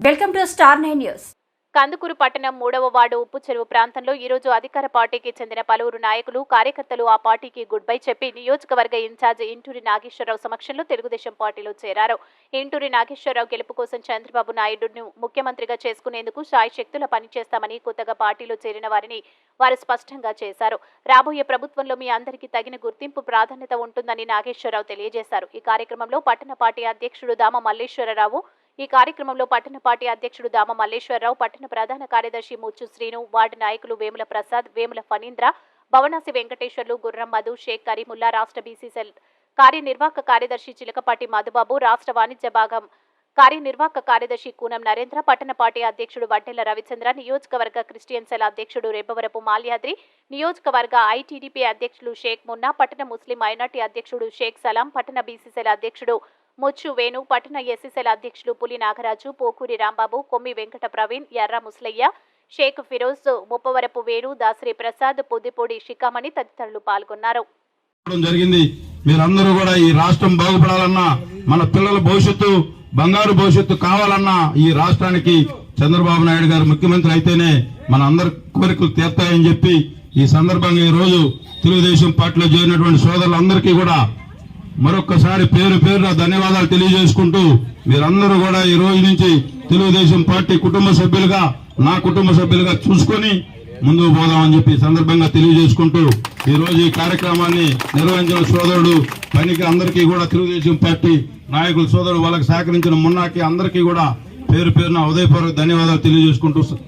Welcome to star 9 news. Kandukur పట్టణం 3వ ward ఉప్పు చెరువు ప్రాంతంలో ఈ రోజు అధికార పార్టీకి చెందిన పలువురు నాయకులు కార్యకర్తలు ఆ పార్టీకి గుడ్ బై చెప్పి నియోజకవర్గ ఇన్ఛార్జ్ ఇంటూరి నాగేశ్వరరావు సమక్షంలో తెలుగుదేశం పార్టీలో చేరారు. ఇంటూరి నాగేశ్వరరావు గెలుపు కోసం చంద్రబాబు నాయుడును ముఖ్యమంత్రిగా చేసుకునేందుకు శాయశక్తుల పనిచేస్తామని కొత్తగా పార్టీలో చేరిన వారిని వారు స్పష్టంగా చేశారు. రాబోయే ప్రభుత్వంలో మీ అందరికీ తగిన గుర్తింపు ప్రాధాన్యత ఉంటుందని నాగేశ్వరరావు తెలియజేశారు. ఈ కార్యక్రమంలో పట్టణ పార్టీ అధ్యక్షుడు దామ మల్లేశ్వరరావు, పట్టణ ప్రధాన కార్యదర్శి ముచ్చు శ్రీను, వార్డు నాయకులు వేముల ప్రసాద్, వేముల ఫణీంద్ర, భవనాసి వెంకటేశ్వర్లు, గుర్రం మధు, షేక్ కరీముల్లా, రాష్ట్ర బీసీసీఎల్ కార్యనిర్వాహక కార్యదర్శి చిలకపాటి మధుబాబు, రాష్ట్ర వాణిజ్య భాగం కార్యనిర్వాహక కార్యదర్శి కూనం నరేంద్ర, పట్టణ పార్టీ అధ్యక్షుడు వడ్డెల రవిచంద్ర, నియోజకవర్గ క్రిస్టియన్ సెల్ అధ్యక్షుడు రెబ్బవరపు మాల్యాద్రి, నియోజకవర్గ ఐటీడీపీ అధ్యక్షులు షేక్ మున్నా, పట్టణ ముస్లిం మైనార్టీ అధ్యక్షుడు షేక్ సలాం, పట్టణ బీసీసీఎల్ అధ్యక్షుడు ముచ్చు వేణు, పట్టణ ఎస్సీసీఎల్ అధ్యక్షులు పులి నాగరాజు, పోకూరి రాంబాబు, కొమ్మి వెంకట ప్రవీణ్, ఎర్ర ముస్లయ్య, షేక్ ఫిరోజ్, ముప్పవరపు వేణు, దాసరి ప్రసాద్, పొద్దిపొడి శిఖామణి తదితరులు పాల్గొన్నారు. మీరందరూ కూడా ఈ రాష్ట్రం బాగుపడాలన్నా, మన పిల్లల భవిష్యత్తు బంగారు భవిష్యత్తు కావాలన్నా ఈ రాష్ట్రానికి చంద్రబాబు నాయుడు గారు ముఖ్యమంత్రి అయితేనే మన అందరి కోరికలు తీర్తాయని చెప్పి ఈ సందర్భంగా ఈ రోజు తెలుగుదేశం పార్టీలో చేరినటువంటి సోదరులందరికీ కూడా మరొక్కసారి పేరు పేరున ధన్యవాదాలు తెలియజేసుకుంటూ మీరందరూ కూడా ఈ రోజు నుంచి తెలుగుదేశం పార్టీ కుటుంబ సభ్యులుగా, నా కుటుంబ సభ్యులుగా చూసుకొని ముందుకు పోదామని చెప్పి సందర్భంగా తెలియజేసుకుంటూ ఈ రోజు ఈ కార్యక్రమాన్ని నిర్వహించిన సోదరుడు పనికి అందరికీ కూడా తెలుగుదేశం పార్టీ నాయకులు సోదరుడు వాళ్ళకి సహకరించిన మున్నాకి అందరికీ కూడా పేరు పేరున ఉదయపూర్వక ధన్యవాదాలు తెలియజేసుకుంటూ సెలవు.